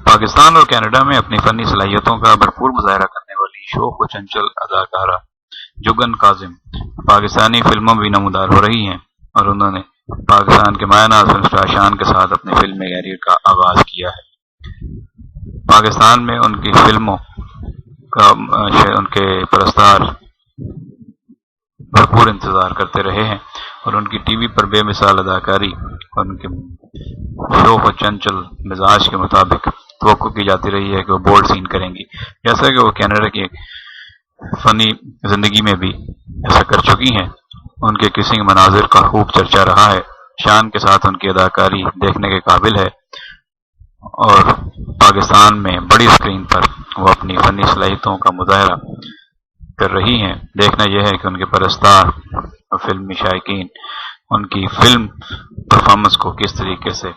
پاکستان اور کینیڈا میں اپنی فنی صلاحیتوں کا بھرپور مظاہرہ کرنے والی شوخ و چنچل اداکارہ جگن کاظم پاکستانی فلموں میں بھی نمودار ہو رہی ہیں، اور انہوں نے پاکستان کے مایہ ناز فلم اسٹار شان کے ساتھ اپنے فلمی کیریئر کا آغاز کیا ہے۔ پاکستان میں ان کی فلموں کا ان کے پرستار بھرپور انتظار کرتے رہے ہیں، اور ان کی ٹی وی پر بے مثال اداکاری اور ان کے شوخ و چنچل مزاج کے مطابق توقع کی جاتی رہی ہے کہ وہ بولڈ سین کریں گی، جیسا کہ وہ کینیڈا کی فنی زندگی میں بھی ایسا کر چکی ہیں۔ ان کے کسنگ مناظر کا خوب چرچا رہا ہے۔ شان کے ساتھ ان کی اداکاری دیکھنے کے قابل ہے، اور پاکستان میں بڑی اسکرین پر وہ اپنی فنی صلاحیتوں کا مظاہرہ کر رہی ہیں۔ دیکھنا یہ ہے کہ ان کے پرستار اور فلمی شائقین ان کی فلم پرفارمنس کو کس طریقے سے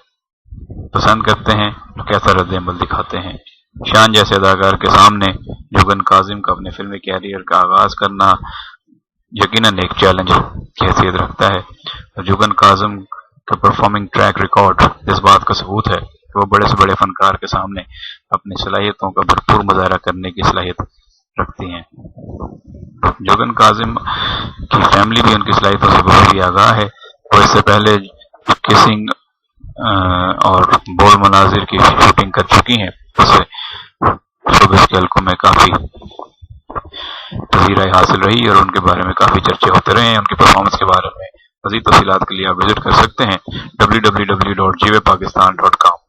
پسند کرتے ہیں اور کیسا رد عمل دکھاتے ہیں۔ شان جیسے اداکار کے سامنے جگن کاظم کا اپنے فلمی کیریئر کا آغاز کرنا یقیناً ایک چیلنج کی حیثیت رکھتا ہے، اور جگن کاظم کا پرفارمنگ ٹریک ریکارڈ اس بات کا ثبوت ہے کہ وہ بڑے سے بڑے فنکار کے سامنے اپنی صلاحیتوں کا بھرپور مظاہرہ کرنے کی صلاحیت رکھتی ہیں۔ جگن کاظم کی فیملی بھی ان کی صلاحیتوں سے بہت ہی آگاہ ہے۔ وہ اس سے پہلے کسنگ اور بول مناظر کی شوٹنگ کر چکی ہیں، جسے شوبز کے حلقوں میں کافی پذیرائی حاصل رہی، اور ان کے بارے میں کافی چرچے ہوتے رہے ہیں۔ ان کی پرفارمنس کے بارے میں مزید تفصیلات کے لیے آپ وزٹ کر سکتے ہیں www.jivpakistan.com۔